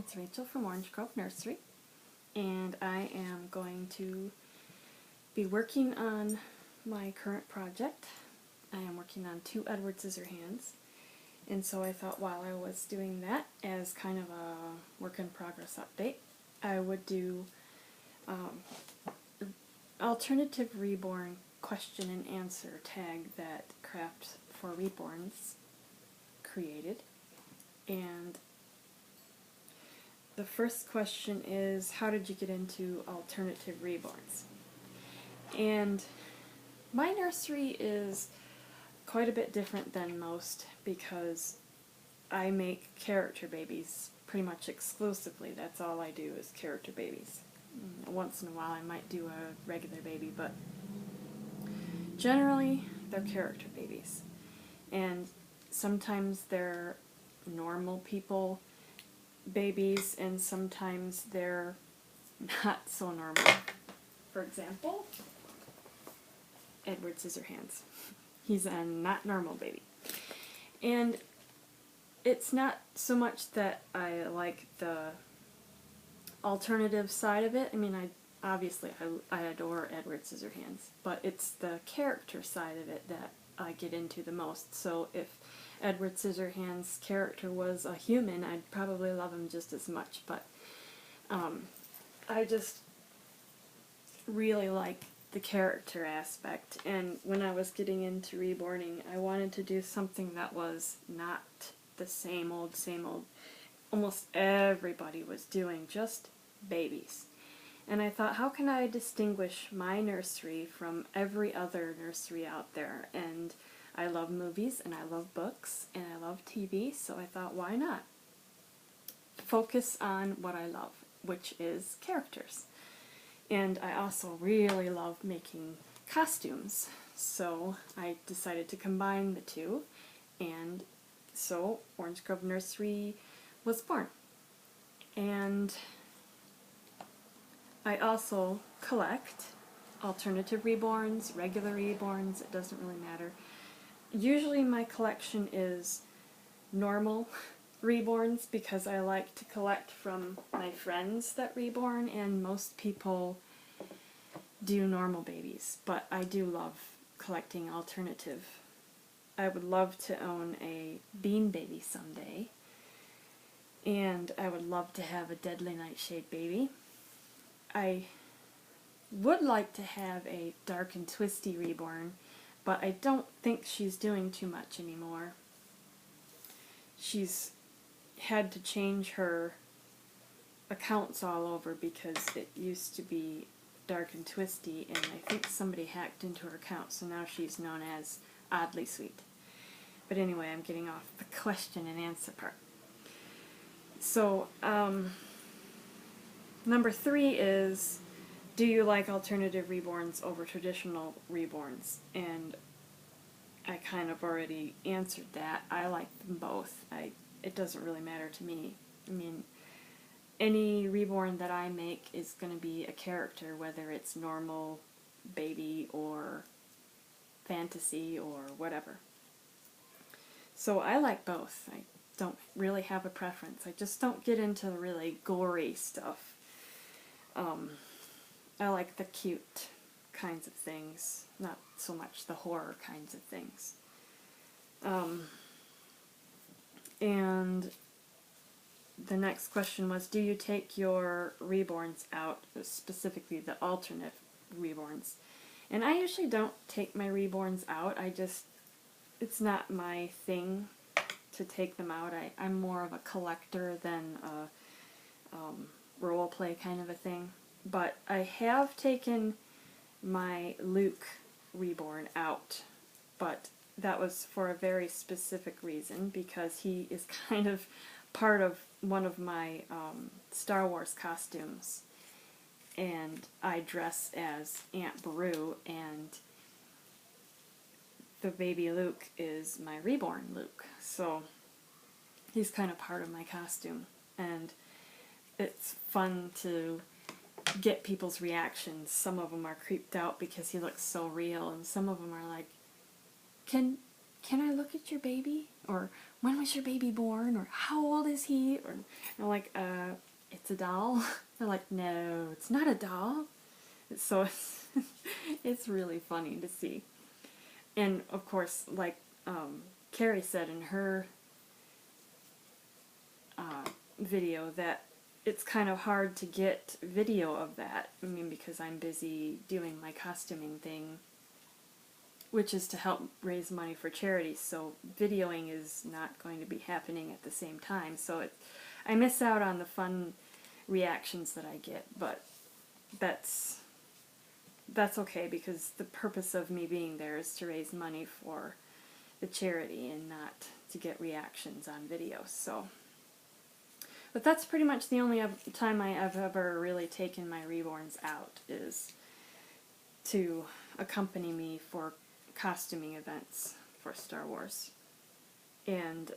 It's Rachel from Orange Grove Nursery, and I am going to be working on my current project. I am working on 2 Edward Scissorhands, and so I thought while I was doing that as kind of a work in progress update, I would do alternative reborn question and answer tag that Crafts4Reborns created. And the first question is, how did you get into alternative reborns? And my nursery is quite a bit different than most because I make character babies pretty much exclusively. That's all I do is character babies. Once in a while I might do a regular baby, but generally they're character babies. And sometimes they're normal people babies, and sometimes they're not so normal. For example, Edward Scissorhands. He's a not normal baby. And it's not so much that I like the alternative side of it. I mean, I adore Edward Scissorhands, but it's the character side of it that I get into the most. So if Edward Scissorhands' character was a human, I'd probably love him just as much, but I just really like the character aspect, and when I was getting into reborning, I wanted to do something that was not the same old, almost everybody was doing, just babies. And I thought, how can I distinguish my nursery from every other nursery out there? And I love movies, and I love books, and I love TV, so I thought, why not focus on what I love, which is characters. And I also really love making costumes, so I decided to combine the two, and so Orange Grove Nursery was born. And I also collect alternative reborns, regular reborns, it doesn't really matter. Usually my collection is normal reborns because I like to collect from my friends that reborn, and most people do normal babies, but I do love collecting alternative. I would love to own a bean baby someday, and I would love to have a deadly nightshade baby. I would like to have a dark and twisty reborn, but I don't think she's doing too much anymore. She's had to change her accounts all over because it used to be dark and twisty, and I think somebody hacked into her account, so now she's known as Oddly Sweet. But anyway, I'm getting off the question and answer part. So, number 3 is, do you like alternative reborns over traditional reborns? And I kind of already answered that. I like them both. It doesn't really matter to me. I mean, any reborn that I make is going to be a character, whether it's normal, baby, or fantasy, or whatever. So I like both. I don't really have a preference. I just don't get into the really gory stuff. I like the cute kinds of things, not so much the horror kinds of things. And the next question was, do you take your reborns out, specifically the alternate reborns? And I usually don't take my reborns out. It's not my thing to take them out. I'm more of a collector than a role play kind of a thing. But I have taken my Luke reborn out, but that was for a very specific reason, because he is kind of part of one of my Star Wars costumes, and I dress as Aunt Beru, and the baby Luke is my reborn Luke, so he's kind of part of my costume, and it's fun to get people's reactions. Some of them are creeped out because he looks so real, and some of them are like, can I look at your baby? Or when was your baby born? Or how old is he? Or I'm like, it's a doll. They're like, no, it's not a doll. So it's really funny to see. And of course, like Carrie said in her video, that it's kind of hard to get video of that. I mean, because I'm busy doing my costuming thing, which is to help raise money for charities, so videoing is not going to be happening at the same time. So I miss out on the fun reactions that I get, but that's okay, because the purpose of me being there is to raise money for the charity and not to get reactions on videos. So, but that's pretty much the only time I've ever really taken my reborns out, is to accompany me for costuming events for Star Wars. And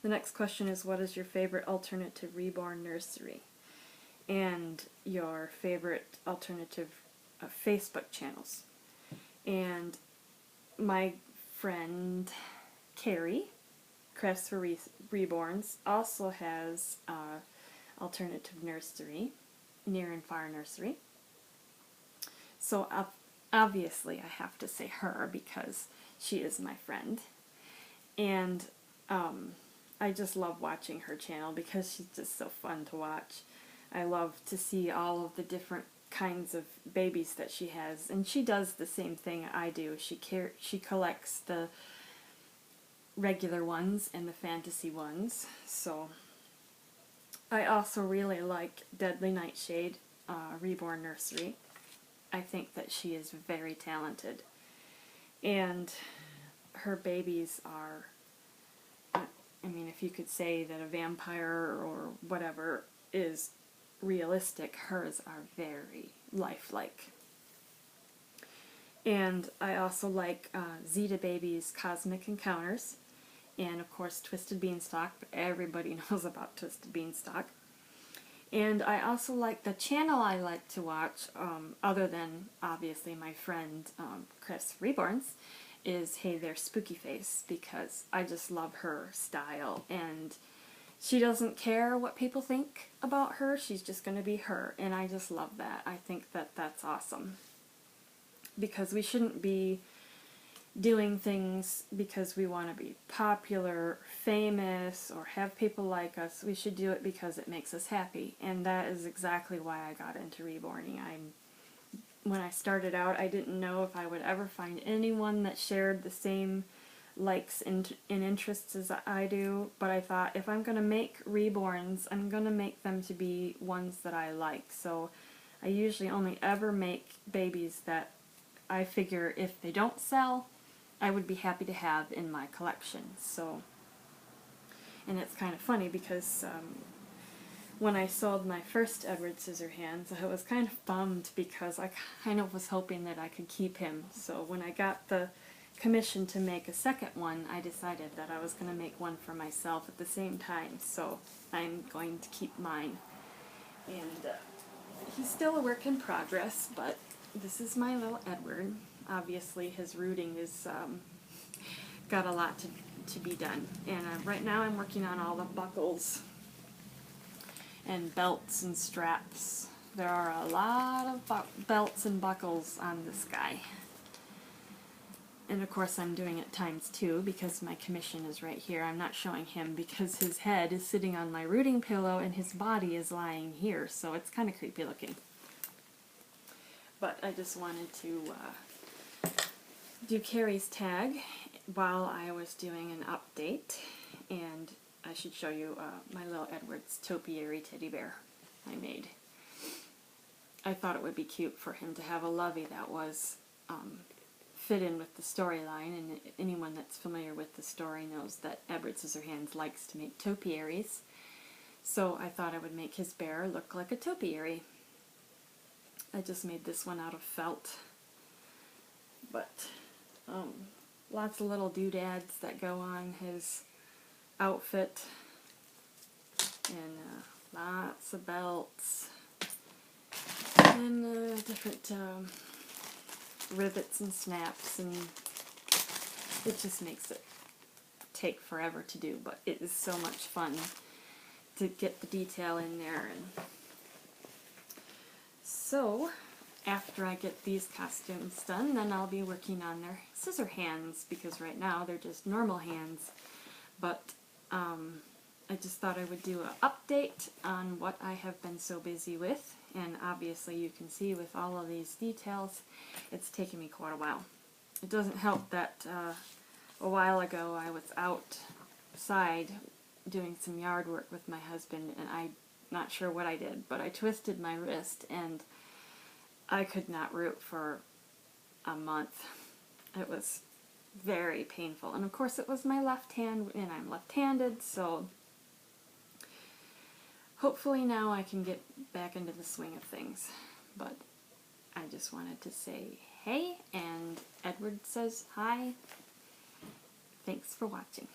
the next question is, what is your favorite alternative reborn nursery? And your favorite alternative Facebook channels. And my friend Carrie, Crafts4Reborns, also has alternative nursery, Near and Far Nursery. So obviously I have to say her, because she is my friend. And I just love watching her channel because she's just so fun to watch. I love to see all of the different kinds of babies that she has, and she does the same thing I do. She collects the regular ones and the fantasy ones. So I also really like Deadly Nightshade, Reborn Nursery. I think that she is very talented, and her babies are, I mean, if you could say that a vampire or whatever is realistic, hers are very lifelike. And I also like Zeta Baby's Cosmic Encounters, and of course Twisted Beanstalk, but everybody knows about Twisted Beanstalk. And I also like, the channel I like to watch, other than obviously my friend Crafts4Reborns, is Hey There Spooky Face, because I just love her style, and she doesn't care what people think about her. She's just going to be her, and I just love that. I think that that's awesome, because we shouldn't be doing things because we want to be popular, famous, or have people like us. We should do it because it makes us happy, and that is exactly why I got into reborning. When I started out, I didn't know if I would ever find anyone that shared the same likes and interests as I do, but I thought, if I'm going to make reborns, I'm going to make them to be ones that I like. So I usually only ever make babies that I figure if they don't sell, I would be happy to have in my collection. So, and it's kind of funny because when I sold my first Edward Scissorhands, I was kind of bummed because I kind of was hoping that I could keep him. So when I got the commission to make a second one, I decided that I was going to make one for myself at the same time. So I'm going to keep mine. And he's still a work in progress, but this is my little Edward. Obviously his rooting is got a lot to be done. And right now I'm working on all the buckles and belts and straps. There are a lot of belts and buckles on this guy. And of course I'm doing it ×2 because my commission is right here. I'm not showing him because his head is sitting on my rooting pillow and his body is lying here, so it's kind of creepy looking. But I just wanted to do Carrie's tag while I was doing an update, and I should show you my little Edward's topiary teddy bear I made. I thought it would be cute for him to have a lovey that was fit in with the storyline, and anyone that's familiar with the story knows that Edward Scissorhands likes to make topiaries. So I thought I would make his bear look like a topiary. I just made this one out of felt, but lots of little doodads that go on his outfit, and lots of belts, and different rivets and snaps, and it just makes it take forever to do, but it is so much fun to get the detail in there. And so after I get these costumes done, then I'll be working on their scissor hands, because right now they're just normal hands. But I just thought I would do an update on what I have been so busy with, and obviously you can see with all of these details it's taken me quite a while. It doesn't help that a while ago I was outside doing some yard work with my husband, and I'm not sure what I did, but I twisted my wrist and I could not root for a month. It was very painful, and of course it was my left hand, and I'm left-handed, so hopefully now I can get back into the swing of things. But I just wanted to say hey, and Edward says hi. Thanks for watching.